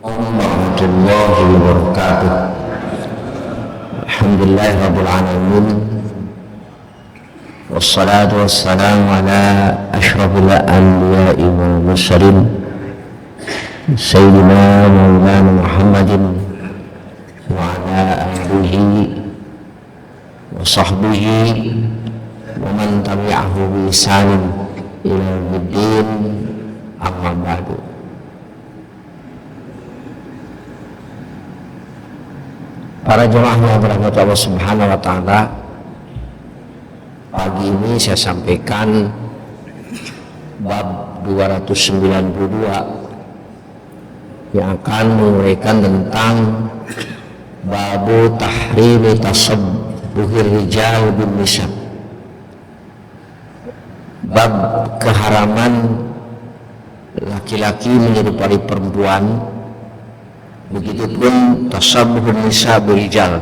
warahmatullahi wabarakatuh. Alhamdulillah rabbil alamin. Wassalatu wassalamu ala asyrafil anbiya'i wal mursalin sayyidina maulana Muhammadin wa ala alihi wa sahbihi wa man tabi'ahu bi ihsanin ila yaumiddin, amma ba'du. Para jemaah yang dirahmati Allah Subhanahu wa taala, pagi ini saya sampaikan bab 292 yang akan menguraikan tentang babu tahrimi tasabbuhir rijal bin nisa, bab keharaman laki-laki menyerupai perempuan, begitupun tasabbuhun nisa birijal,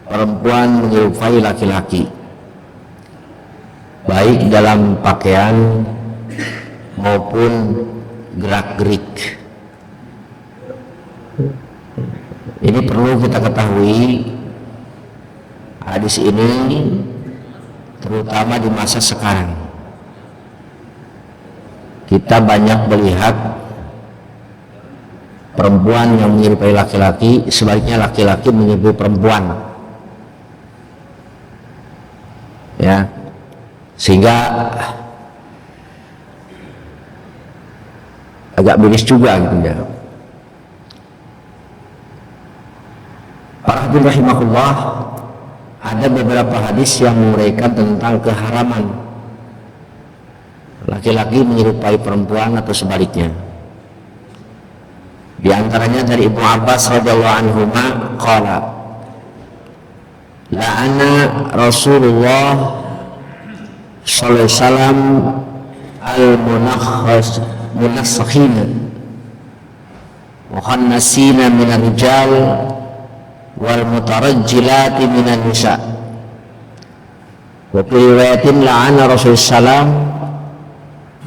perempuan menyerupai laki-laki baik dalam pakaian maupun gerak-gerik. Ini perlu kita ketahui, hadis ini terutama di masa sekarang kita banyak melihat perempuan yang menyerupai laki-laki, sebaliknya laki-laki menyerupai perempuan, ya, sehingga agak miris juga gitu ya. Para hadirin rahimahullah, ada beberapa hadis yang menguraikan tentang keharaman laki-laki menyerupai perempuan atau sebaliknya. Di antaranya dari Ibnu Abbas radhiyallahu anhu qala la'ana Rasulullah sallallahu alaihi wasallam al-munakhkhina wa khannasina min ar-rijal wal mutarajjilati min an-nisa. Wa fi riwayatin la'ana Rasulullah sallam,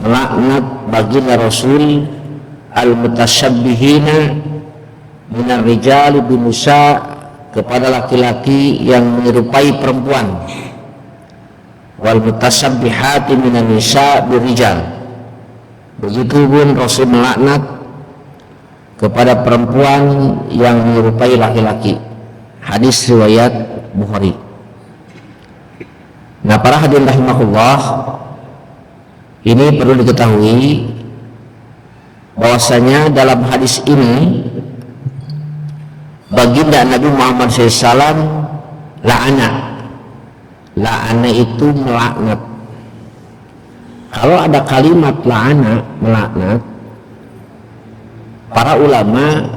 melaknat baginda Rasul al-mutasyabbihina minar rijali bin nisa, kepada laki-laki yang menyerupai perempuan, wal mutasyabbihati minan nisa birijal, begitupun Rasul melaknat kepada perempuan yang menyerupai laki-laki. Hadis riwayat Bukhari. Nah, para hadirin rahimahullah, ini perlu diketahui bahwasanya dalam hadis ini baginda Nabi Muhammad SAW la'ana itu melaknat. Kalau ada kalimat la'ana, melaknat, para ulama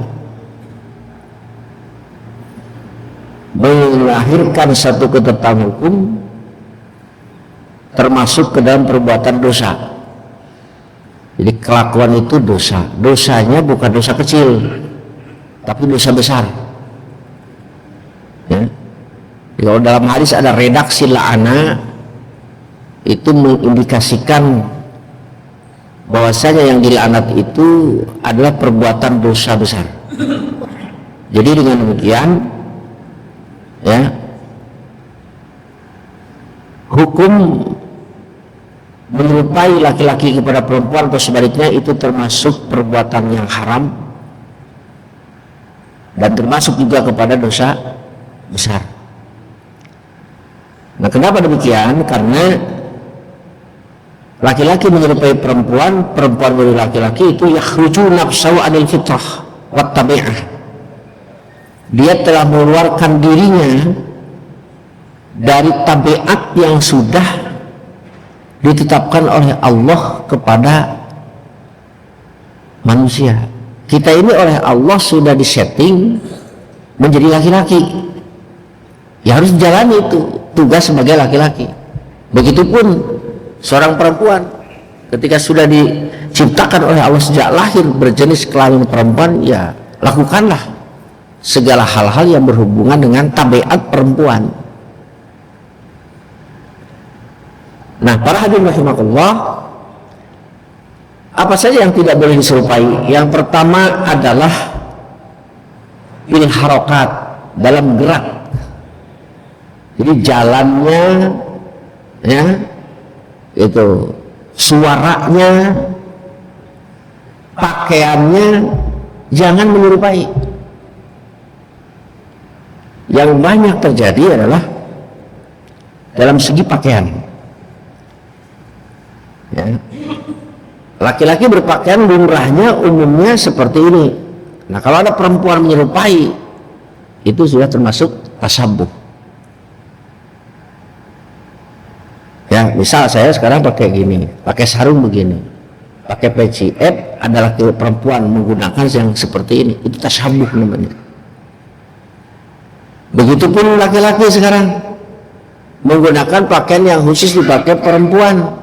melahirkan satu ketetapan hukum termasuk ke dalam perbuatan dosa. Jadi kelakuan itu dosa. Dosanya bukan dosa kecil, tapi dosa besar. Ya. Kalau dalam hadis ada redaksi la'ana, itu mengindikasikan bahwasanya yang dilaknat itu adalah perbuatan dosa besar. Jadi dengan demikian, ya, hukum menyerupai laki-laki kepada perempuan atau sebaliknya itu termasuk perbuatan yang haram dan termasuk juga kepada dosa besar. Nah, kenapa demikian? Karena laki-laki menyerupai perempuan, perempuan menyerupai laki-laki, itu yakhruju nafsahu anil fitrah wat tabi'ah. Dia telah mengeluarkan dirinya dari tabiat yang sudah ditetapkan oleh Allah kepada manusia. Kita ini oleh Allah sudah disetting menjadi laki-laki, ya harus jalani itu tugas sebagai laki-laki. Begitupun seorang perempuan, ketika sudah diciptakan oleh Allah sejak lahir berjenis kelamin perempuan, ya lakukanlah segala hal-hal yang berhubungan dengan tabiat perempuan. Nah, para hadirin rahimakumullah, Apa saja yang tidak boleh diserupai? Yang pertama adalah pilih harokat, dalam gerak. Jadi jalannya, ya, itu suaranya, pakaiannya jangan menyerupai. Yang banyak terjadi adalah dalam segi pakaian. Ya. Laki-laki berpakaian lumrahnya umumnya seperti ini. Nah, kalau ada perempuan menyerupai, itu sudah termasuk tasabuh. Ya, misal saya sekarang pakai gini, pakai sarung begini, pakai peci, ada laki perempuan menggunakan yang seperti ini, itu tasabuh namanya. Begitupun laki-laki sekarang menggunakan pakaian yang khusus dipakai perempuan,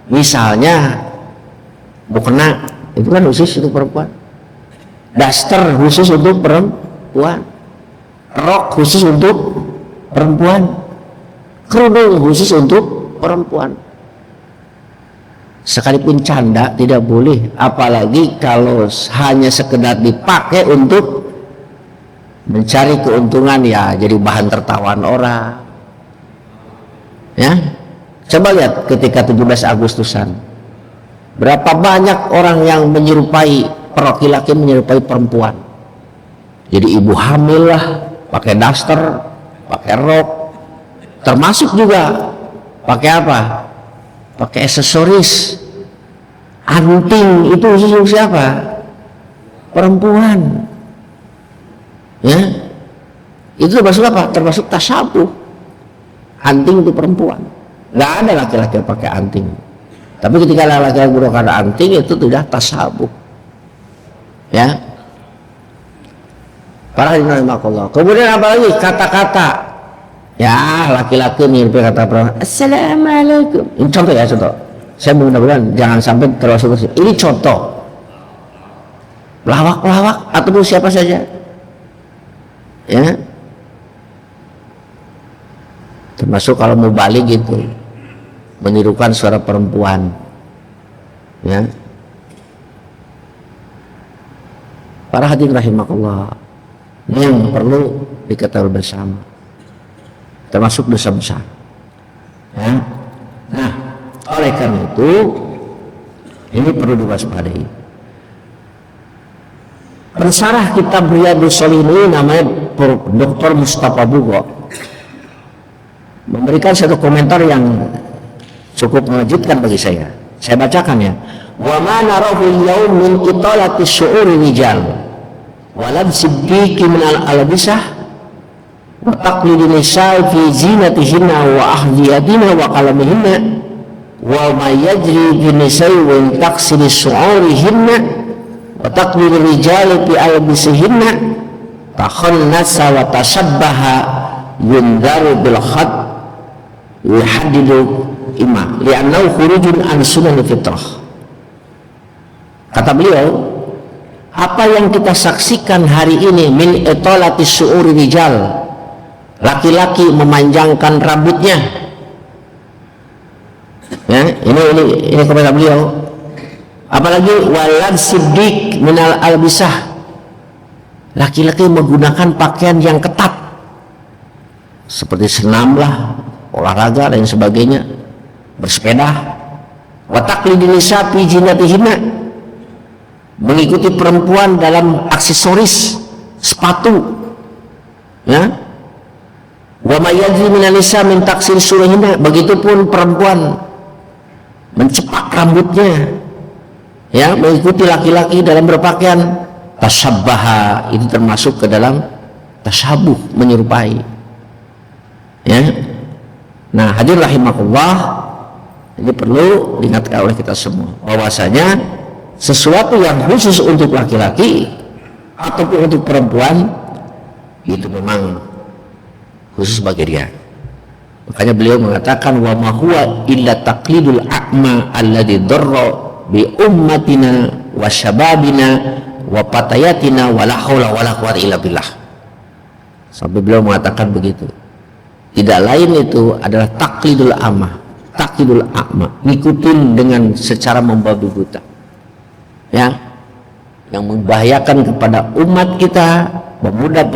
misalnya mukena, itu kan khusus untuk perempuan, daster khusus untuk perempuan, rok khusus untuk perempuan, kerudung khusus untuk perempuan. Sekalipun canda tidak boleh, apalagi kalau hanya sekedar dipakai untuk mencari keuntungan, ya jadi bahan tertawaan orang. Ya, coba lihat ketika 17 Agustusan, berapa banyak orang yang menyerupai, laki-laki menyerupai perempuan. Jadi ibu hamil lah, pakai daster, pakai rok, termasuk juga pakai apa? Pakai aksesoris, anting, itu khusus siapa? Perempuan. Ya, itu termasuk apa? Termasuk tasabuh. Anting itu perempuan. Nggak ada laki-laki yang pakai anting. Tapi ketika laki-laki menggunakan anting, itu sudah tasabuh. Ya. Para hadirin rahimakumullah. Kemudian apa lagi? Kata-kata. Ya, laki-laki nih kata perempuan, assalamualaikum. Ini contoh ya, contoh. Saya mudah-mudahan jangan sampai terlalu. Ini contoh. Lawak-lawak ataupun siapa saja. Ya. Termasuk kalau mau balik gitu, menirukan suara perempuan. Ya. Para hadirin rahimakumullah, ini yang perlu diketahui bersama, termasuk dosa besar. Ya. Nah, oleh karena itu ini perlu diwaspadai. Pensarah kitab Riyadhus Shalihin ini namanya Dr. Mustafa Bugo, memberikan satu komentar yang cukup mengejutkan bagi saya. Saya bacakan ya. Wa ma narahu al-yawm min italati syu'uri rijal wa labsi biki min al-albisah wa taqlidi nisa'i fi zinatihinna wa ahdiyatihinna wa qalamihinna wa ma yajri bi nisa'i wa taqsiri syu'urihinna wa taqlidi rijali fi albisihinna takhannasa wa tashabbaha yundaru bil khat yuhaddidu imam li'annahu khurujun an sunan fitrah. Kata beliau, apa yang kita saksikan hari ini min italati syu'uri rijal, laki-laki memanjangkan rambutnya. Ya, ini komentar beliau. Apalagi walad siddiq minal albisah, laki-laki menggunakan pakaian yang ketat seperti senam lah, olahraga dan sebagainya, bersepeda. Wa taqlidi nisa fi zinatihinna, mengikuti perempuan dalam aksesoris, sepatu. Ya. Wa ma yajri minan nisa min taksir surihinna, begitupun perempuan mencepak rambutnya. Ya, mengikuti laki-laki dalam berpakaian. Tashabbaha, itu termasuk ke dalam tasabuh, menyerupai. Ya. Nah, hadirin rahimakumullah, ini perlu diingatkan oleh kita semua bahwasanya sesuatu yang khusus untuk laki-laki ataupun untuk perempuan itu memang khusus bagi dia. Makanya beliau mengatakan wa ma huwa illa taqlidul a'ma alladhi darra bi ummatina wa syababina wa patayatina wa la haula wa la quwwata illa billah. Sampai beliau mengatakan begitu. Tidak lain itu adalah taklidul a'ma, ngikutin dengan secara membabi buta. ya, yang membahayakan kepada umat kita, pemuda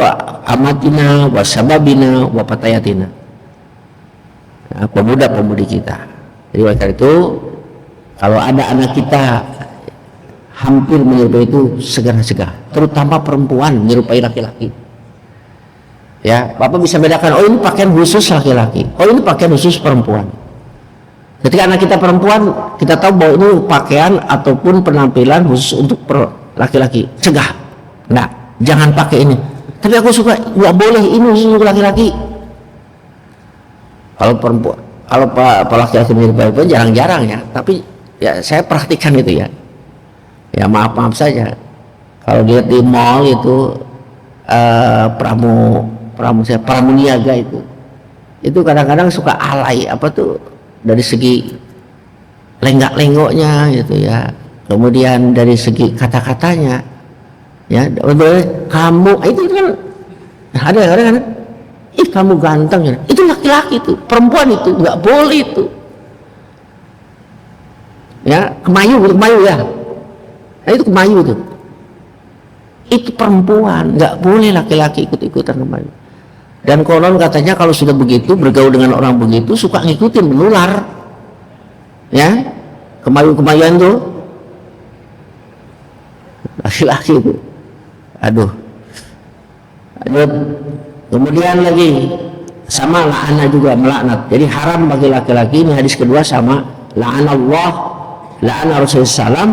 amatina wasababina wapatayatina, ya, pemuda-pemudi kita. Jadi oleh karena itu kalau ada anak kita hampir menyerupai itu, segera cegah, terutama perempuan menyerupai laki-laki. Ya, Bapak bisa bedakan, oh ini pakaian khusus laki-laki, oh ini pakaian khusus perempuan. Ketika anak kita perempuan, kita tahu bahwa ini pakaian ataupun penampilan khusus untuk laki-laki, cegah. Nah, jangan pakai ini. Tapi aku suka, nggak boleh, ini khusus untuk laki-laki. Kalau perempuan, kalau laki-laki menyerupai, jarang-jarang ya. Tapi ya saya praktikkan itu ya. Ya maaf saja. Kalau lihat di mall itu pramuniaga itu kadang-kadang suka alay dari segi lenggak-lenggoknya gitu ya, kemudian dari segi kata-katanya ya, kamu itu kan ada kan, kamu ganteng ya, itu laki-laki itu, perempuan itu nggak boleh itu ya, kemayu ya, nah, itu kemayu itu perempuan, nggak boleh laki-laki ikut-ikutan kemayu. Dan konon katanya kalau sudah begitu, bergaul dengan orang begitu, suka ngikutin, menular ya, kemayu-kemayuan tuh laki-laki itu, aduh. Kemudian lagi sama la'ana juga, melaknat. Jadi haram bagi laki-laki, ini hadis kedua sama, la'anallah, la'ana Rasulullah SAW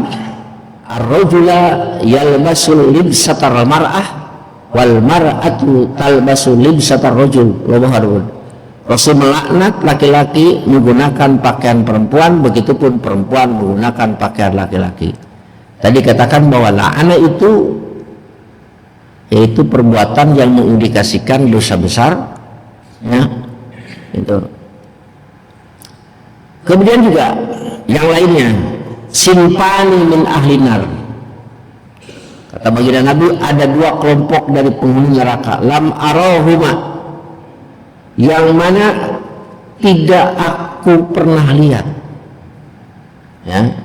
ar-rajula yalbasul libsatar mar'ah wal mar'atu talbasu libsatar rajul. Rasul melaknat laki-laki menggunakan pakaian perempuan, begitupun perempuan menggunakan pakaian laki-laki. Tadi katakan bahwa la'ana itu yaitu perbuatan yang mengindikasikan dosa besar ya, itu. Kemudian juga yang lainnya, simpani min ahlinar. Kata baginda Nabi, ada dua kelompok dari penghuni neraka, lam arahuma, yang mana tidak aku pernah lihat ya.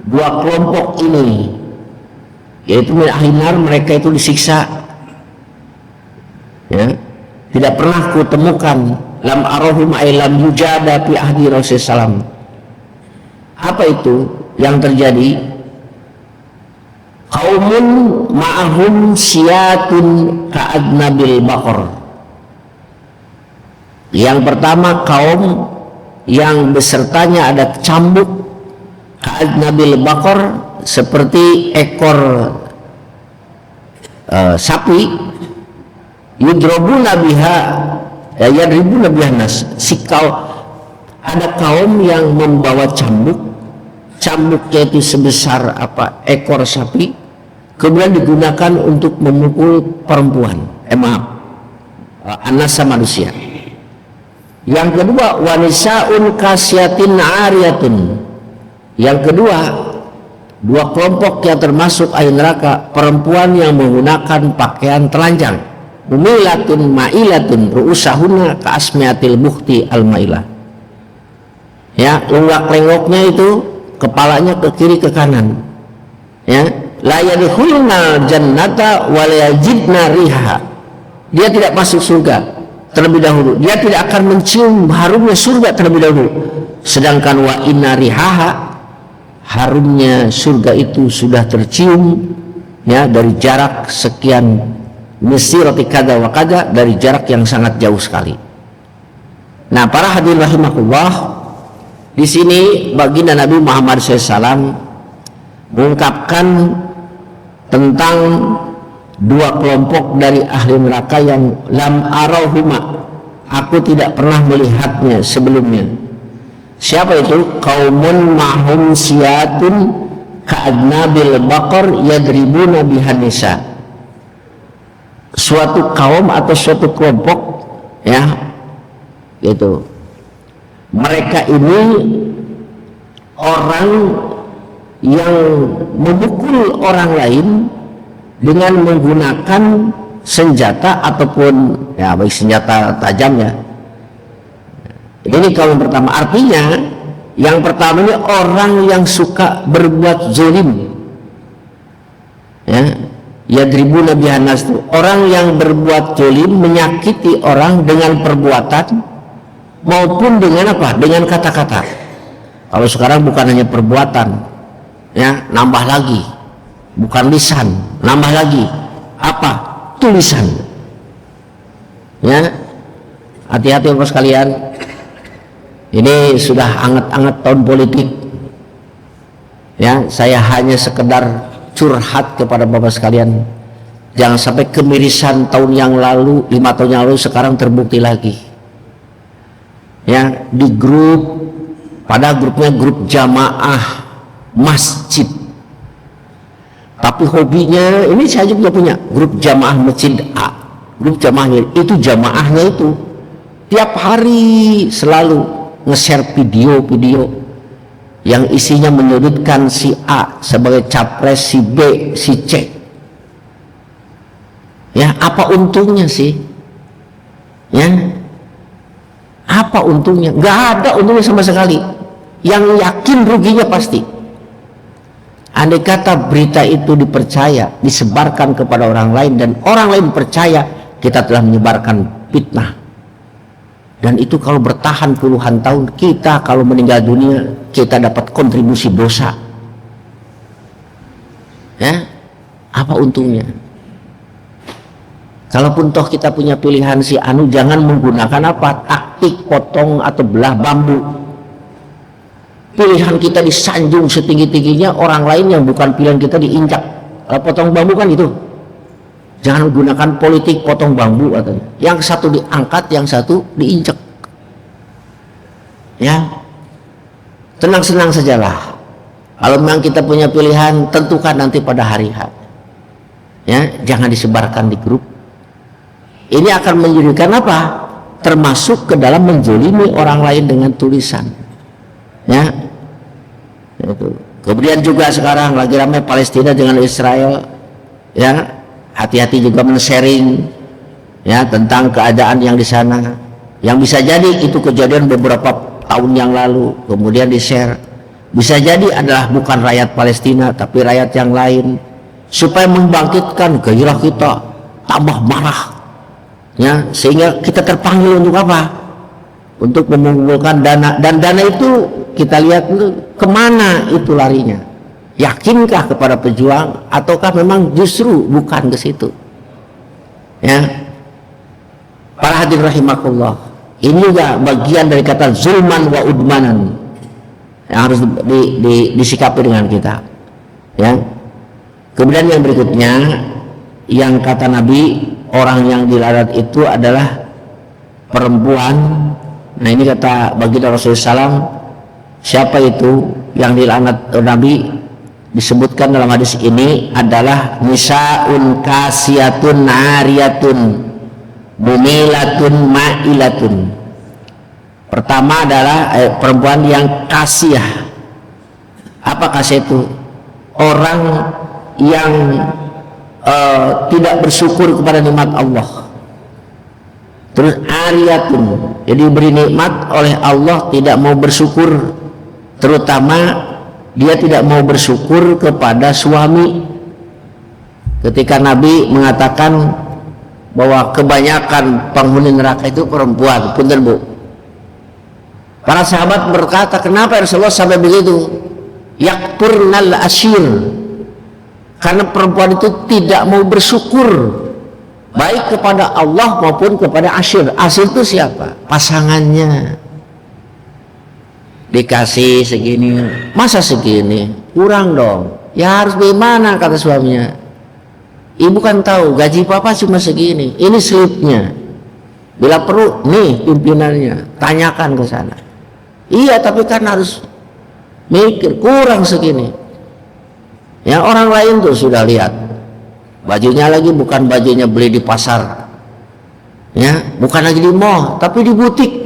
Dua kelompok ini yaitu min ahlinar, mereka itu disiksa ya, tidak pernah ku temukan. Lam arahuma ay lam yujada fi ahdi Rasulullah SAW. Apa itu yang terjadi? Qaumun ma'ahum siyatun ka'adnabil baqar. Yang pertama, kaum yang besertanya ada cambuk ka'adnabil baqar, seperti ekor sapi, yudrobuna biha ya, yadribuna biha nas. Ada kaum yang membawa cambuknya itu sebesar ekor sapi, kemudian digunakan untuk memukul perempuan, anas manusia. Yang kedua, wanisaun kasyatin ariyatun. Yang kedua, dua kelompok yang termasuk ahli neraka, perempuan yang menggunakan pakaian telanjang, mumilatun ma'ilatun ru'usahuna ka'asmiatil bukhti al-ma'ilah ya, lenggak-lenggoknya itu kepalanya ke kiri ke kanan ya, la yadkhuluna jannata wa la yajidna riha. Dia tidak masuk surga terlebih dahulu, dia tidak akan mencium harumnya surga terlebih dahulu, sedangkan wa inna rihaha, harumnya surga itu sudah tercium ya dari jarak sekian mesirati kada wa kada, dari jarak yang sangat jauh sekali. Nah, para hadirin rahimakumullah, di sini baginda Nabi Muhammad SAW mengungkapkan tentang dua kelompok dari ahli neraka yang lam arahuma, aku tidak pernah melihatnya sebelumnya. Siapa itu? Qaumun ma'hum siyatun ka'adnabil baqar yadribuna bihan nisa. Suatu kaum atau suatu kelompok ya, gitu. Mereka ini orang yang memukul orang lain dengan menggunakan senjata ataupun ya, baik senjata tajam ya. Ini kaum pertama. Artinya yang pertama ini orang yang suka berbuat zalim Ya, yadribuna bihan nas, orang yang berbuat zalim menyakiti orang dengan perbuatan maupun dengan apa? Dengan kata-kata. Kalau sekarang bukan hanya perbuatan, ya, nambah lagi, bukan lisan, nambah lagi apa? Tulisan. Ya, hati-hati Bapak sekalian. Ini sudah anget-anget tahun politik. Ya, saya hanya sekedar curhat kepada Bapak sekalian. Jangan sampai kemirisan tahun yang lalu, 5 tahun yang lalu sekarang terbukti lagi. Ya, di grup, pada grupnya grup jamaah masjid. Tapi hobinya, ini saya juga punya grup jamaah masjid A. Grup jamaahnya itu, jamaahnya itu tiap hari selalu nge-share video-video yang isinya menyudutkan si A sebagai capres, si B, si C. Ya, apa untungnya sih? Ya, apa untungnya? Nggak ada untungnya sama sekali. Yang yakin ruginya pasti. Andai kata berita itu dipercaya, disebarkan kepada orang lain, dan orang lain percaya, kita telah menyebarkan fitnah. Dan itu kalau bertahan puluhan tahun, kita kalau meninggal dunia, kita dapat kontribusi dosa. Ya, apa untungnya? Kalaupun toh kita punya pilihan si anu, jangan menggunakan apa? Taktik potong atau belah bambu. Pilihan kita disanjung setinggi-tingginya, orang lain yang bukan pilihan kita diinjak. Kalau potong bambu kan itu. Jangan gunakan politik potong bambu katanya. Yang satu diangkat, yang satu diinjak. Ya, tenang-senang sajalah. Kalau memang kita punya pilihan, tentukan nanti pada hari H. Ya, jangan disebarkan di grup. Ini akan menjadikan apa? Termasuk ke dalam menzalimi orang lain dengan tulisan. Ya, itu. Kemudian juga sekarang lagi ramai Palestina dengan Israel. Ya, hati-hati juga men-sharing ya tentang keadaan yang di sana. Yang bisa jadi itu kejadian beberapa tahun yang lalu, kemudian di-share. Bisa jadi adalah bukan rakyat Palestina tapi rakyat yang lain, supaya membangkitkan gairah kita, tambah marah. Ya, sehingga kita terpanggil untuk apa? Untuk mengumpulkan dana, dan dana itu kita lihat kemana itu larinya. Yakinkah kepada pejuang ataukah memang justru bukan ke situ? Ya, para hadirin rahimakumullah, ini juga bagian dari kata zulman wa udmanan yang harus disikapi dengan kita. Ya, kemudian yang berikutnya, yang kata Nabi, orang yang dilaknat itu adalah perempuan. Nah, ini kata baginda Rasulullah SAW, siapa itu yang dilaknat Nabi? Disebutkan dalam hadis ini adalah nisaun kasiyatun nariyatun mumilatun ma'ilatun. Pertama adalah perempuan yang kasiyah. Apa kasiyah itu? Orang yang tidak bersyukur kepada nikmat Allah. Terus ariyatun, jadi beri nikmat oleh Allah tidak mau bersyukur, terutama dia tidak mau bersyukur kepada suami. Ketika Nabi mengatakan bahwa kebanyakan penghuni neraka itu perempuan, punten Bu. Para sahabat berkata, kenapa Rasulullah sampai begitu? Yakpurnal asyir, karena perempuan itu tidak mau bersyukur baik kepada Allah maupun kepada asyir. Asyir itu siapa? Pasangannya. Dikasih segini, masa segini? Kurang dong. Ya harus bagaimana, kata suaminya. Ibu kan tahu gaji papa cuma segini, ini slipnya. Bila perlu, nih pimpinannya, tanyakan ke sana. Iya, tapi kan harus mikir, kurang segini. Ya, orang lain tuh sudah lihat, bajunya lagi bukan bajunya beli di pasar, ya, bukan lagi di mall, tapi di butik.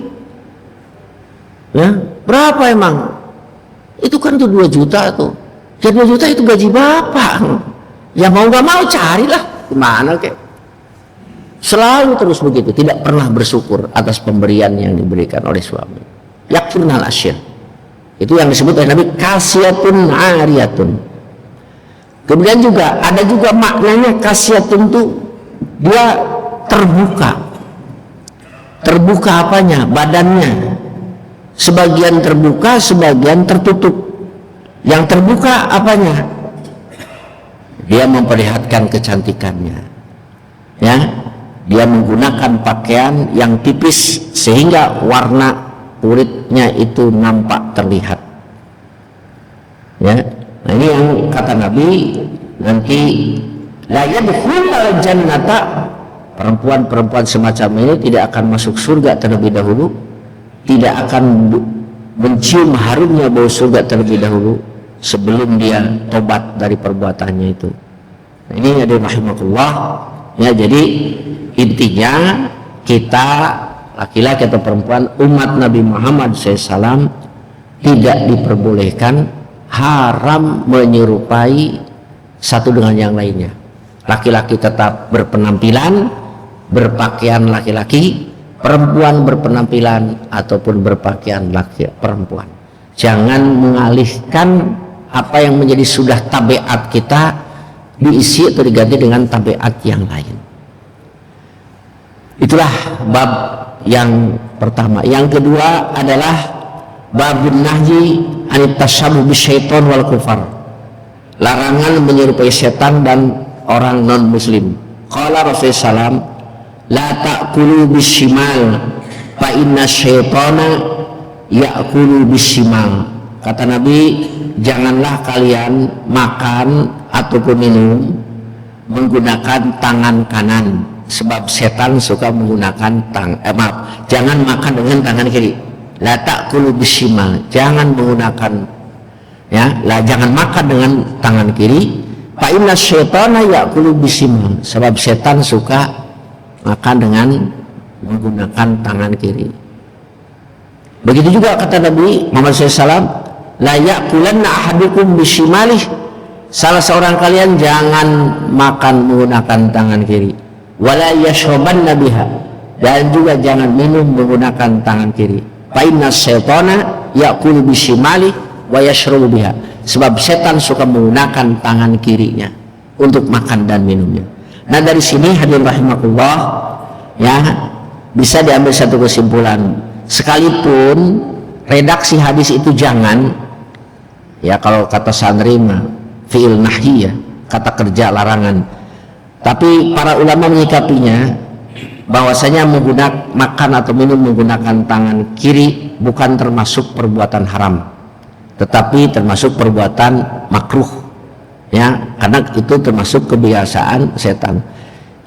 Ya, berapa emang? Itu kan tuh 2 juta tuh. Ya 2 juta itu gaji bapak. Ya mau nggak mau carilah gimana kek. Selalu terus begitu, tidak pernah bersyukur atas pemberian yang diberikan oleh suami. Yakfurnal asyir. Itu yang disebut oleh Nabi kasiyatun ariyatun. Kemudian juga ada juga maknanya khasiat tentu, dia terbuka apanya, badannya, sebagian terbuka, sebagian tertutup. Yang terbuka apanya? Dia memperlihatkan kecantikannya, ya. Dia menggunakan pakaian yang tipis sehingga warna kulitnya itu nampak terlihat, ya. Nah ini yang kata Nabi, nanti la yadkhulul jannata, perempuan-perempuan semacam ini tidak akan masuk surga terlebih dahulu, tidak akan mencium harumnya bau surga terlebih dahulu sebelum dia tobat dari perbuatannya itu. Nah, ini ada rahimakumullah, ya. Jadi intinya kita laki-laki atau perempuan umat Nabi Muhammad SAW tidak diperbolehkan, haram menyerupai satu dengan yang lainnya. Laki-laki tetap berpenampilan, berpakaian laki-laki, perempuan berpenampilan ataupun berpakaian laki perempuan. Jangan mengalihkan apa yang menjadi sudah tabiat kita diisi atau diganti dengan tabiat yang lain. Itulah bab yang pertama. Yang kedua adalah babun nahyi anit tashabbuh bisyaiton wal kufar, larangan menyerupai setan dan orang non muslim. Qala Rasulullah SAW, la ta'kulu bishimal fa inna syaitana ya'kulu bishimal. Kata Nabi, janganlah kalian makan ataupun minum menggunakan tangan kanan, sebab setan suka menggunakan jangan makan dengan tangan kiri. La ta'kulu bishimal, jangan menggunakan, ya, jangan makan dengan tangan kiri. Fa inna syaitana ya'kulu bishimal, sebab setan suka makan dengan menggunakan tangan kiri. Begitu juga kata Nabi Muhammad SAW, la ya'kulanna ahadukum bishimalih, salah seorang kalian jangan makan menggunakan tangan kiri. Wala yashrabanna biha, dan juga jangan minum menggunakan tangan kiri. Fa inna syaitana ya'kulu bishimalih wa yashrabu biha, sebab setan suka menggunakan tangan kirinya untuk makan dan minumnya. Nah dari sini hadirin rahimakumullah, ya, bisa diambil satu kesimpulan, sekalipun redaksi hadis itu jangan, ya, kalau kata santri mah fi'il nahyi, ya, kata kerja larangan, tapi para ulama menyikapinya bahwasanya menggunakan makan atau minum menggunakan tangan kiri bukan termasuk perbuatan haram, tetapi termasuk perbuatan makruh, ya, karena itu termasuk kebiasaan setan.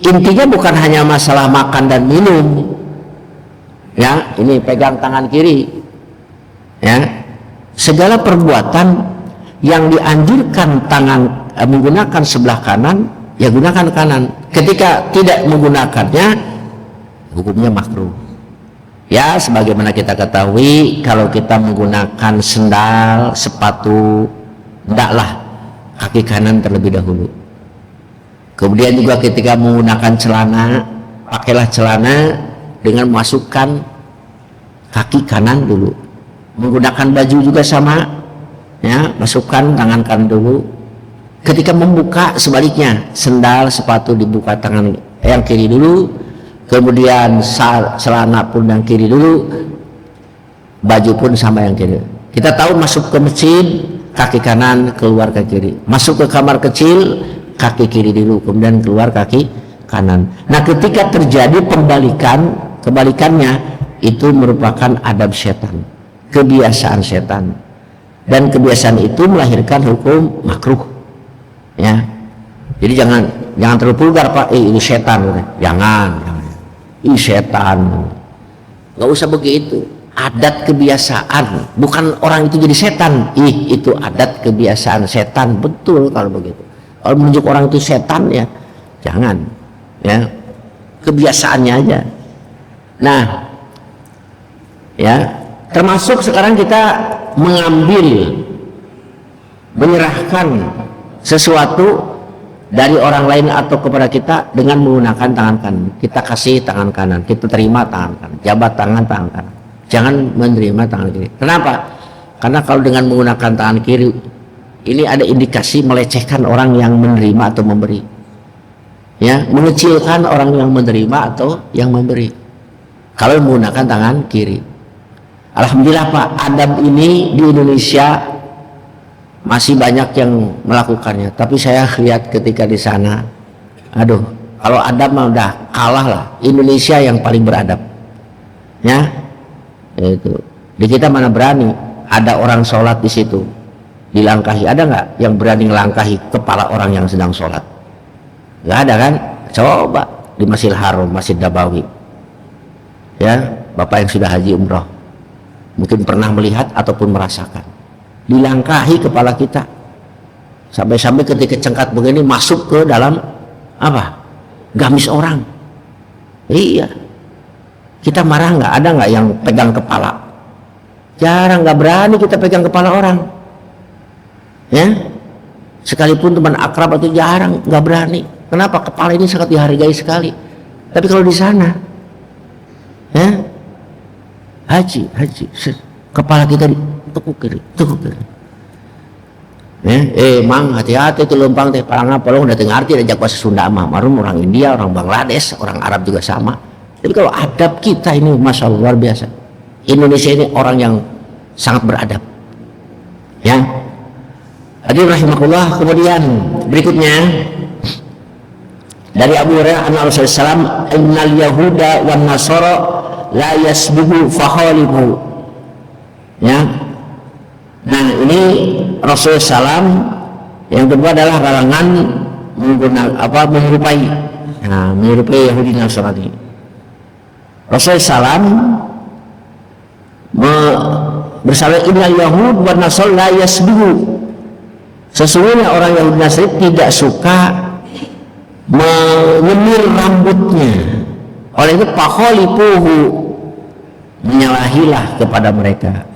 Intinya bukan hanya masalah makan dan minum, ya, ini pegang tangan kiri, ya, segala perbuatan yang dianjurkan menggunakan sebelah kanan, ya gunakan kanan. Ketika tidak menggunakannya, hukumnya makruh. Ya, sebagaimana kita ketahui, kalau kita menggunakan sendal, sepatu, hendaklah kaki kanan terlebih dahulu. Kemudian juga ketika menggunakan celana, pakailah celana dengan memasukkan kaki kanan dulu. Menggunakan baju juga sama, ya, masukkan tangan kanan dulu. Ketika membuka sebaliknya, sendal, sepatu dibuka tangan yang kiri dulu, kemudian celana pun yang kiri dulu, baju pun sama yang kiri. Kita tahu masuk ke masjid kaki kanan, keluar kaki kiri. Masuk ke kamar kecil kaki kiri dulu, kemudian keluar kaki kanan. Nah ketika terjadi kebalikannya, itu merupakan adab setan, kebiasaan setan, dan kebiasaan itu melahirkan hukum makruh, ya. Jadi jangan terlalu vulgar, Pak, ini setan, jangan. Ih setan, nggak usah begitu. Adat kebiasaan, bukan orang itu jadi setan. Itu adat kebiasaan setan, betul kalau begitu. Kalau menunjuk orang itu setan, ya jangan, ya, kebiasaannya aja. Nah, ya, termasuk sekarang kita menyerahkan sesuatu dari orang lain atau kepada kita dengan menggunakan tangan kanan. Kita kasih tangan kanan, kita terima tangan kanan, jabat tangan kanan. Jangan menerima tangan kiri. Kenapa? Karena kalau dengan menggunakan tangan kiri ini ada indikasi melecehkan orang yang menerima atau memberi, ya, mengecilkan orang yang menerima atau yang memberi kalau menggunakan tangan kiri. Alhamdulillah Pak, adab ini di Indonesia masih banyak yang melakukannya, tapi saya lihat ketika di sana, aduh, kalau adab mah udah kalah lah. Indonesia yang paling beradab, ya. Itu di kita mana berani ada orang sholat di situ dilangkahi, ada nggak yang berani melangkahi kepala orang yang sedang sholat? Nggak ada kan? Coba di Masjidil Haram, Masjid Nabawi, ya, Bapak yang sudah haji umroh mungkin pernah melihat ataupun merasakan dilangkahi kepala kita, sampai-sampai ketika cengkat begini masuk ke dalam apa, gamis orang. Iya, kita marah nggak? Ada nggak yang pegang kepala? Jarang, nggak berani kita pegang kepala orang, ya, sekalipun teman akrab atau jarang, nggak berani. Kenapa? Kepala ini sangat dihargai sekali. Tapi kalau di sana, ya, haji, kepala kita tekuk kiri. Mang hati-hati itu lempang teh parang apa lo udah ngerti ada bahasa Sunda mah, marum orang India, orang Bangladesh, orang Arab juga sama. Tapi kalau adab kita ini masya Allah luar biasa. Indonesia ini orang yang sangat beradab, ya. Hadirin rahimakumullah. Kemudian berikutnya dari Abu Hurairah anna Rasulullah SAW, innal yahuda wan nasara la yasbihu fakhalifu, ya. Nah ini Rasulullah SAW. Yang kedua adalah larangan menyerupai, menyerupai Yahudi Nasrani. Rasulullah SAW bersabda, innal yahud wan nasara la yasbihu, sesungguhnya orang Yahudi Nasrani tidak suka menyemir rambutnya. Oleh itu fakhalifuhu, menyalahilah kepada mereka.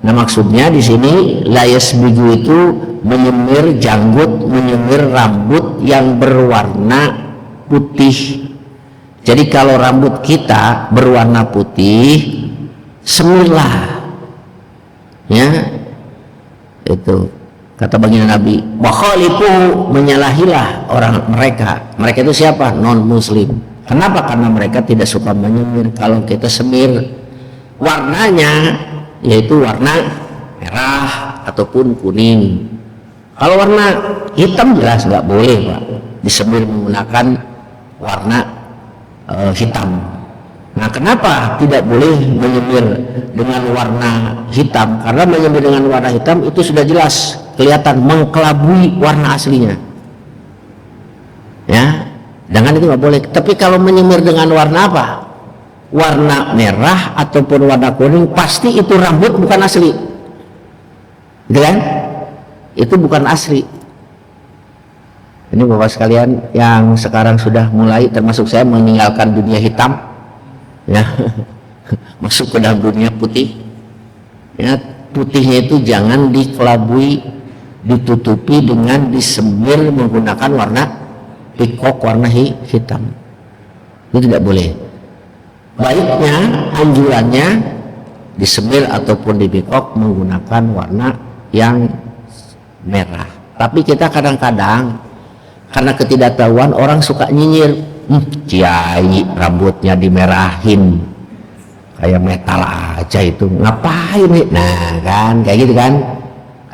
Nah maksudnya di sini la yasbihu itu menyemir janggut, menyemir rambut yang berwarna putih. Jadi kalau rambut kita berwarna putih, semirlah, ya. Itu kata baginda Nabi, wakhalifu, menyalahilah orang mereka itu siapa? Non muslim. Kenapa? Karena mereka tidak suka menyemir. Kalau kita semir warnanya yaitu warna merah ataupun kuning. Kalau warna hitam jelas nggak boleh Pak disemir menggunakan warna hitam. Nah kenapa tidak boleh menyemir dengan warna hitam? Karena menyemir dengan warna hitam itu sudah jelas kelihatan mengkelabui warna aslinya, ya. Dengan itu nggak boleh. Tapi kalau menyemir dengan warna apa? Warna merah ataupun warna kuning, pasti itu rambut bukan asli, gitu kan? Itu bukan asli. Ini Bapak sekalian yang sekarang sudah mulai, termasuk saya, meninggalkan dunia hitam, ya, masuk ke dalam dunia putih. Ya, putihnya itu jangan dikelabui, ditutupi dengan disemir menggunakan warna pikok, warna hitam. Itu tidak boleh. Baiknya, anjurannya disemir ataupun dibikok menggunakan warna yang merah. Tapi kita kadang-kadang karena ketidaktahuan orang suka nyinyir, kiai rambutnya dimerahin kayak metal aja, itu ngapain nih? Nah kan kayak gitu kan,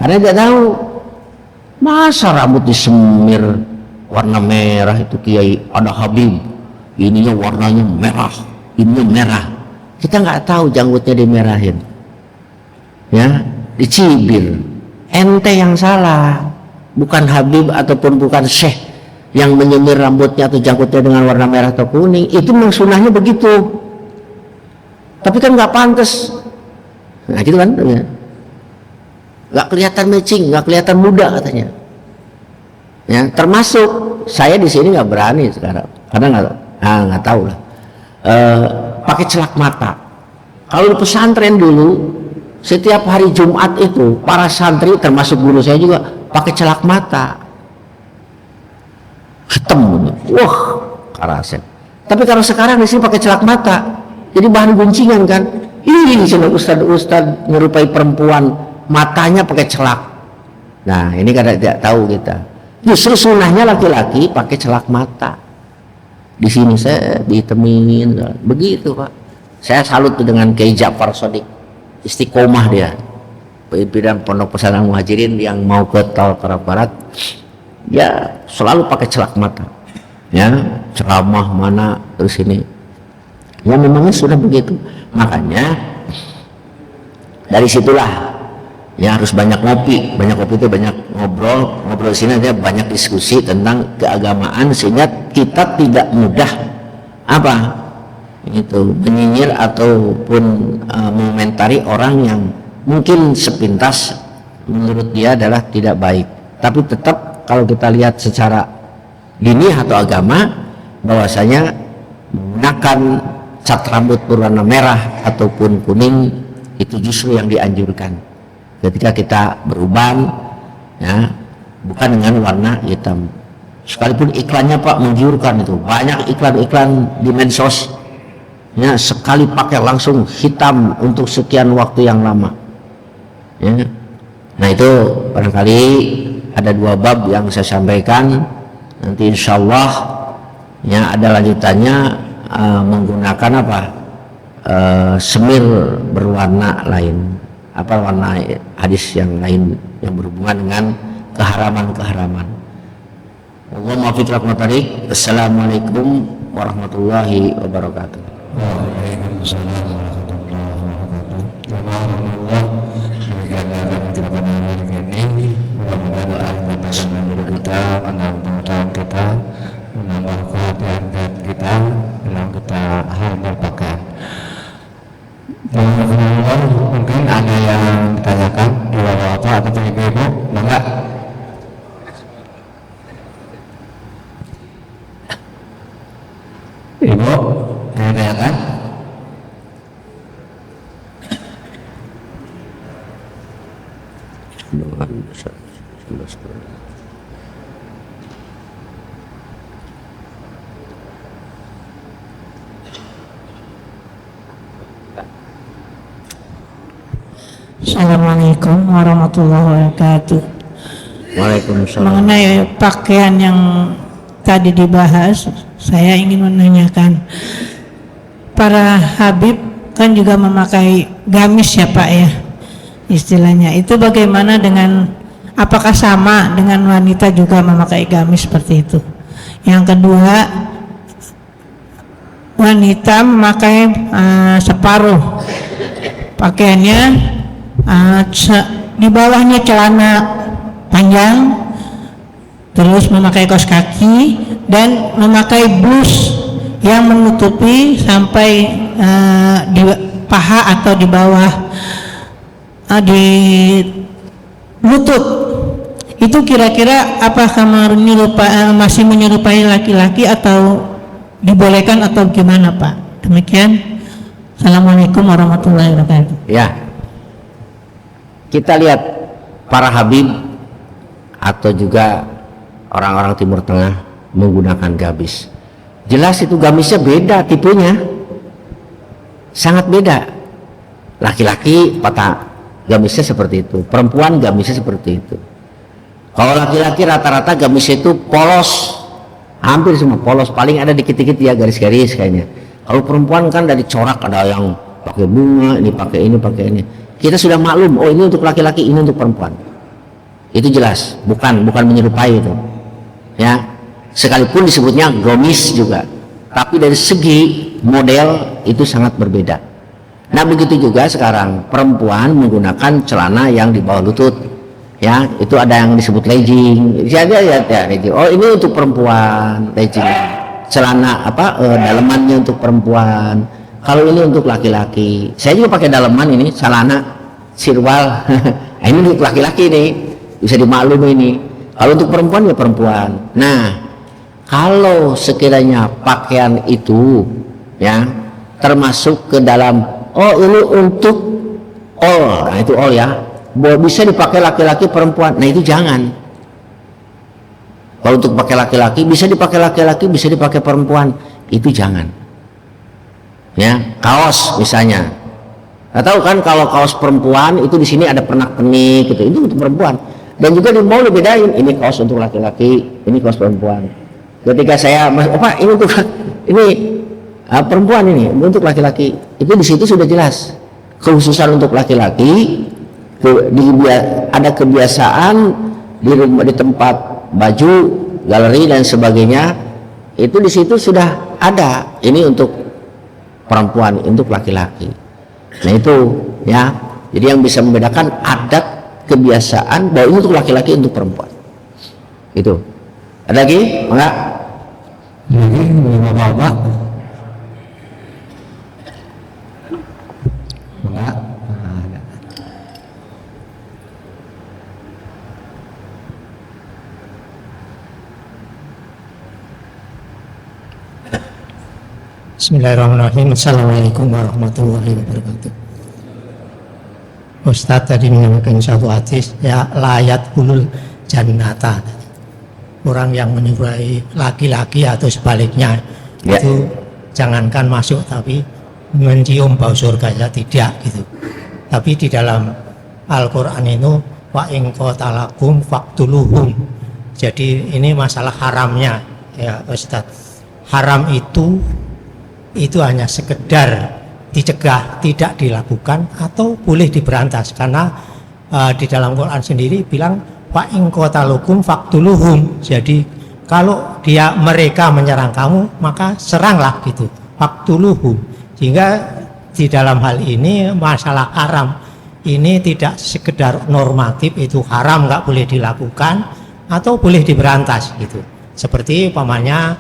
karena tidak tahu masa rambut disemir warna merah. Itu kiai ada Habib, ininya warnanya merah, ini merah. Kita nggak tahu janggutnya dimerahin, ya, dicibir. Ente yang salah, bukan Habib ataupun bukan Syekh yang menyemir rambutnya atau janggutnya dengan warna merah atau kuning. Itu memang sunahnya begitu, tapi kan nggak pantas. Nah gitu kan, ya. Nggak kelihatan matching, nggak kelihatan muda katanya, ya. Termasuk saya di sini nggak berani sekarang karena nggak tahu lah. Pakai celak mata. Kalau di pesantren dulu setiap hari Jumat itu para santri termasuk guru saya juga pakai celak mata hitam, wah karasen. Tapi kalau sekarang di sini pakai celak mata jadi bahan guncingan kan. Ini sini ustad nyerupai perempuan matanya pakai celak, Nah ini karena tidak tahu kita. Justru sunnahnya laki-laki pakai celak mata. Di sini saya ditemin begitu Pak. Saya salut tuh dengan Kiai Ja'far Shadiq, istiqomah dia, pimpinan Pondok Pesantren Muhajirin yang mau ke Tol Barat. Ya selalu pakai celak mata, ya ceramah mana terus ini. Ya memangnya sudah begitu. Makanya dari situlah ya harus banyak ngopi itu banyak ngobrol sini aja, banyak diskusi tentang keagamaan sehingga kita tidak mudah itu menyinyir ataupun mengomentari orang yang mungkin sepintas menurut dia adalah tidak baik. Tapi tetap kalau kita lihat secara diniyah atau agama, bahwasanya menggunakan cat rambut berwarna merah ataupun kuning itu justru yang dianjurkan ketika kita beruban, ya bukan dengan warna hitam. Sekalipun iklannya Pak menggiurkan, itu banyak iklan-iklan di medsos, ya sekali pakai langsung hitam untuk sekian waktu yang lama, ya. Nah itu barangkali ada 2 bab yang saya sampaikan. Nanti insya Allah ya ada lanjutannya, menggunakan semir berwarna lain, warna hadis yang lain yang berhubungan dengan keharaman-keharaman. Assalamualaikum warahmatullahi wabarakatuh. Waalaikumsalam warahmatullahi wabarakatuh. Mudah-mudahan kita menambah perhatian kita dalam kita hal berpakaian. Mungkin ada yang ditanyakan di Bapak atau Ibu, enggak? Ibu, yang ditanyakan? Assalamualaikum warahmatullahi wabarakatuh. Waalaikumsalam. Mengenai pakaian yang tadi dibahas, saya ingin menanyakan, para Habib kan juga memakai gamis ya Pak ya, istilahnya itu bagaimana dengan, apakah sama dengan wanita juga memakai gamis seperti itu? Yang kedua, wanita memakai separuh pakaiannya, di bawahnya celana panjang, terus memakai kaos kaki dan memakai blus yang menutupi sampai di paha atau di bawah di lutut. Itu kira-kira apakah masih menyerupai laki-laki atau dibolehkan atau gimana Pak? Demikian. Assalamualaikum warahmatullahi wabarakatuh. Ya, kita lihat para Habib atau juga orang-orang Timur Tengah menggunakan gamis. Jelas itu gamisnya beda tipenya, sangat beda. Laki-laki patah gamisnya seperti itu, perempuan gamisnya seperti itu. Kalau laki-laki rata-rata gamisnya itu polos, hampir semua polos, paling ada dikit-dikit ya garis-garis kayaknya. Kalau perempuan kan dari corak, ada yang pakai bunga, ini pakai ini, pakai ini. Kita sudah maklum, oh ini untuk laki-laki, ini untuk perempuan. Itu jelas, bukan menyerupai itu. Ya, sekalipun disebutnya gamis juga, tapi dari segi model itu sangat berbeda. Nah begitu juga sekarang perempuan menggunakan celana yang di bawah lutut. Ya, itu ada yang disebut legging. Ya, legging. Oh ini untuk perempuan, legging. Celana dalemannya untuk perempuan. Kalau ini untuk laki-laki, saya juga pakai daleman ini, celana sirwal. Ini untuk laki-laki nih, bisa dimaklumi ini. Kalau untuk perempuan ya perempuan. Nah, kalau sekiranya pakaian itu ya termasuk ke dalam, oh ini untuk all, nah itu all ya, bisa dipakai laki-laki perempuan, nah itu jangan. Kalau untuk pakai laki-laki bisa dipakai laki-laki, bisa dipakai perempuan, itu jangan. Ya, kaos misalnya. Nggak tahu kan kalau kaos perempuan itu di sini ada pernak-pernik gitu, itu untuk perempuan. Dan juga di mall dibedain, ini kaos untuk laki-laki, ini kaos perempuan. Ketika saya Pak, ini untuk ini perempuan, ini untuk laki-laki, itu di situ sudah jelas khususan untuk laki-laki. Ada kebiasaan di rumah, di tempat baju, galeri dan sebagainya, itu di situ sudah ada ini untuk perempuan, untuk laki-laki. Nah itu ya, jadi yang bisa membedakan adat kebiasaan bahwa ini untuk laki-laki, untuk perempuan. Itu ada lagi enggak? Jadi bapak-bapak enggak. Bismillahirrahmanirrahim. Assalamualaikum warahmatullahi wabarakatuh. Ustadz tadi menyampaikan satu hadis, ya, layat ulul jannata. Orang yang menyukai laki-laki atau sebaliknya, ya, itu jangankan masuk tapi mencium bau surga ya tidak gitu. Tapi di dalam Al-Quran itu wa in qatalakum faqtuluhum. Jadi ini masalah haramnya ya Ustadz. Haram itu hanya sekedar dicegah, tidak dilakukan atau boleh diberantas, karena di dalam Quran sendiri bilang fa in qatalukum faqtuluhum. Jadi kalau mereka menyerang kamu, maka seranglah gitu, faqtuluhum. Sehingga di dalam hal ini masalah haram ini tidak sekedar normatif, itu haram nggak boleh dilakukan atau boleh diberantas gitu. Seperti umpamanya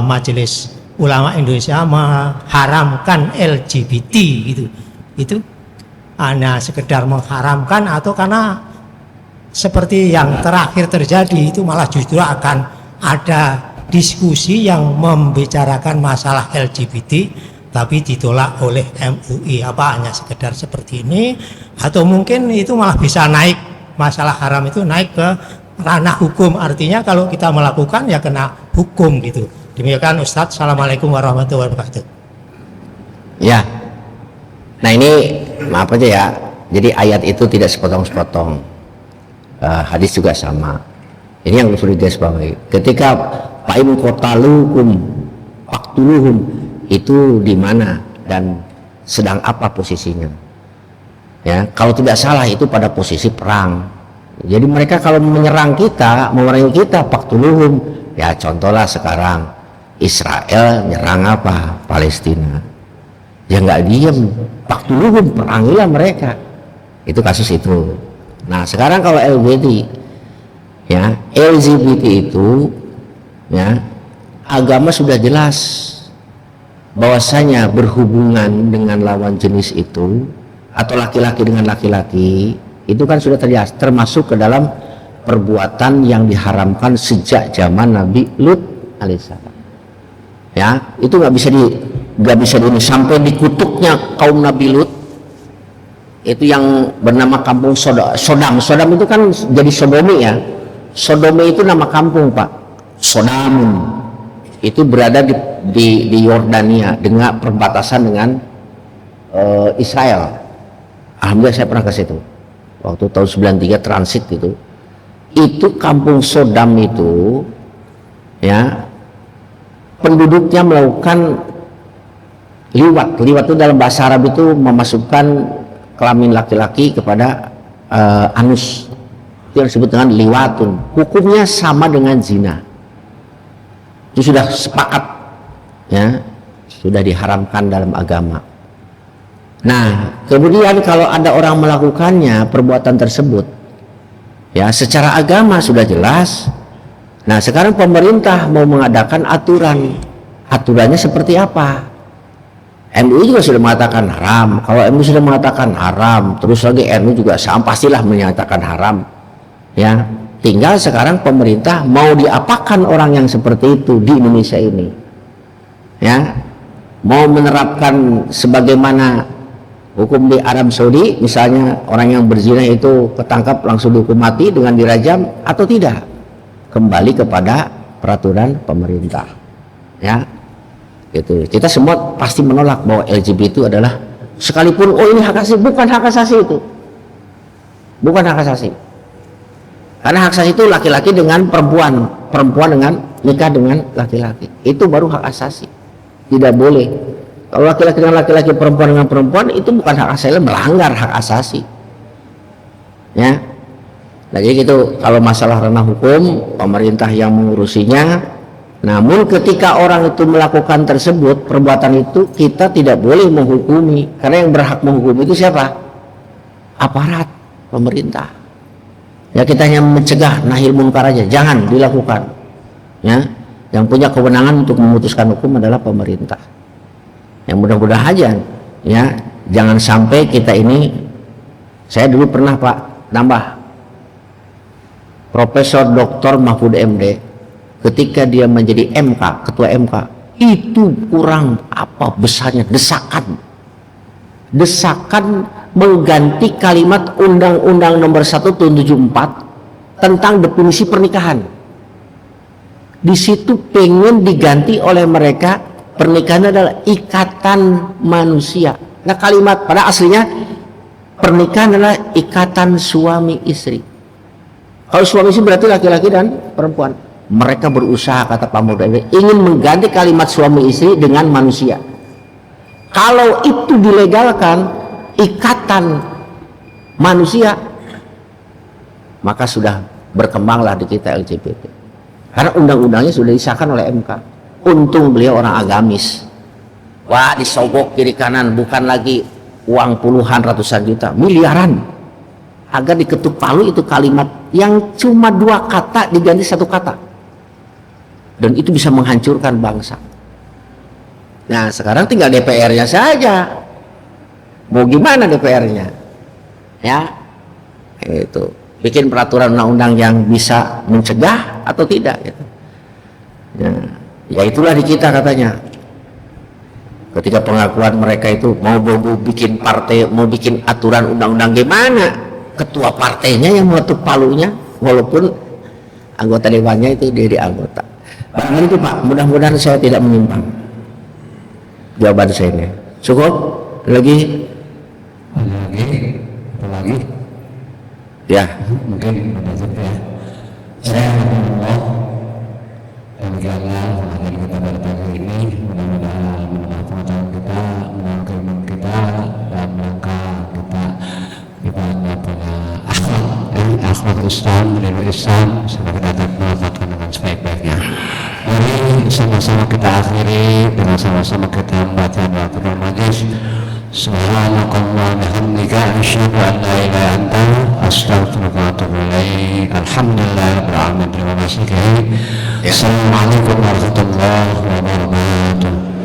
Majelis Ulama Indonesia mengharamkan LGBT gitu, itu hanya sekedar mengharamkan atau karena seperti yang terakhir terjadi itu malah justru akan ada diskusi yang membicarakan masalah LGBT tapi ditolak oleh MUI, hanya sekedar seperti ini, atau mungkin itu malah bisa naik, masalah haram itu naik ke ranah hukum, artinya kalau kita melakukan ya kena hukum gitu. Demikian Ustadz. Assalamualaikum warahmatullahi wabarakatuh. Ya, nah ini maaf aja ya, jadi ayat itu tidak sepotong-sepotong, hadis juga sama. Ini yang perlu digarisbawahi. Ketika fa'in qataluhum faqtuluhum, itu di mana dan sedang apa posisinya? Ya, kalau tidak salah itu pada posisi perang. Jadi mereka kalau menyerang kita, memerangi kita, faqtuluhum. Ya contohlah sekarang Israel nyerang apa? Palestina. Ya nggak diem, faqtuluhum, perangilah mereka. Itu kasus itu. Nah sekarang kalau LGBT itu ya, agama sudah jelas bahwasanya berhubungan dengan lawan jenis itu atau laki-laki dengan laki-laki itu kan sudah terjelas, termasuk ke dalam perbuatan yang diharamkan sejak zaman Nabi Lut alaihissalam. Ya, itu nggak bisa di sampai dikutuknya kaum Nabi Lut. Itu yang bernama kampung Sodam. Sodam itu kan jadi Sodomi ya. Sodomi itu nama kampung Pak. Sodam itu berada di Yordania dengan perbatasan dengan Israel. Alhamdulillah saya pernah ke situ. Waktu tahun 93 transit gitu. Itu kampung Sodam itu ya, penduduknya melakukan liwat itu dalam bahasa Arab itu memasukkan kelamin laki-laki kepada anus, itu yang disebut dengan liwatun. Hukumnya sama dengan zina, itu sudah sepakat ya, sudah diharamkan dalam agama. Nah kemudian kalau ada orang melakukannya perbuatan tersebut ya, secara agama sudah jelas. Nah sekarang pemerintah mau mengadakan aturannya seperti apa? MUI juga sudah mengatakan haram. Kalau MUI sudah mengatakan haram, terus lagi NU juga sama, pastilah menyatakan haram ya. Tinggal sekarang pemerintah mau diapakan orang yang seperti itu di Indonesia ini ya, mau menerapkan sebagaimana hukum di Arab Saudi misalnya, orang yang berzina itu ketangkap langsung dihukum mati dengan dirajam atau tidak, kembali kepada peraturan pemerintah ya. Gitu. Kita semua pasti menolak bahwa LGBT itu adalah, sekalipun ini hak asasi, bukan hak asasi itu bukan hak asasi. Karena hak asasi itu laki-laki dengan perempuan, perempuan dengan nikah dengan laki-laki, itu baru hak asasi. Tidak boleh kalau laki-laki dengan laki-laki, perempuan dengan perempuan, itu bukan hak asasi, melanggar hak asasi ya. Lagi gitu, kalau masalah ranah hukum, pemerintah yang mengurusinya. Namun ketika orang itu melakukan tersebut, perbuatan itu, kita tidak boleh menghukumi, karena yang berhak menghukum itu siapa? Aparat pemerintah ya. Kita hanya mencegah nahil munkar aja, jangan dilakukan ya. Yang punya kewenangan untuk memutuskan hukum adalah pemerintah. Yang mudah-mudahan aja ya, jangan sampai kita ini. Saya dulu pernah Pak nambah, Profesor Dr. Mahfud MD ketika dia menjadi MK, ketua MK, itu kurang apa besarnya desakan mengganti kalimat Undang-Undang Nomor 1 Tahun 74 tentang definisi pernikahan. Di situ pengen diganti oleh mereka, pernikahan adalah ikatan manusia. Nah, kalimat pada aslinya pernikahan adalah ikatan suami istri. Kalau suami istri berarti laki-laki dan perempuan. Mereka berusaha, kata Pak Mahfud MD, ingin mengganti kalimat suami istri dengan manusia. Kalau itu dilegalkan, ikatan manusia, maka sudah berkembanglah di kita LGBT. Karena undang-undangnya sudah disahkan oleh MK. Untung beliau orang agamis. Wah, disogok kiri kanan, bukan lagi uang puluhan ratusan juta, miliaran, agar diketuk palu itu kalimat yang cuma 2 kata diganti 1 kata, dan itu bisa menghancurkan bangsa. Nah, sekarang tinggal DPR-nya saja, mau gimana DPR-nya ya, itu bikin peraturan undang-undang yang bisa mencegah atau tidak gitu. Ya itulah di kita katanya, ketika pengakuan mereka itu mau bikin partai, mau bikin aturan undang-undang, gimana ketua partainya yang mengetuk palunya, walaupun anggota dewannya itu dari anggota. Bagaimana itu Pak, mudah-mudahan saya tidak menyimpang jawaban saya ini. Cukup lagi Apa lagi ya, mungkin ya. Saya Allah demikianlah hari kita pada pagi ini, mudah-mudahan menambah kita, menangkan iman kita, dan melangkah kita punya akhlak Islam, nilai Islam, sampai kita dapat melakukan dengan sebaik-baiknya. Mari sama-sama kita akhiri dengan sama-sama kita membaca Al-Quran Majlis. Subhanakallahumma wa bihamdika asyhadu an la ilaha illa anta astaghfiruka wa atubu ilaik. Alhamdulillahirabbil alamin. Terima kasih. Assalamualaikum warahmatullahi wabarakatuh.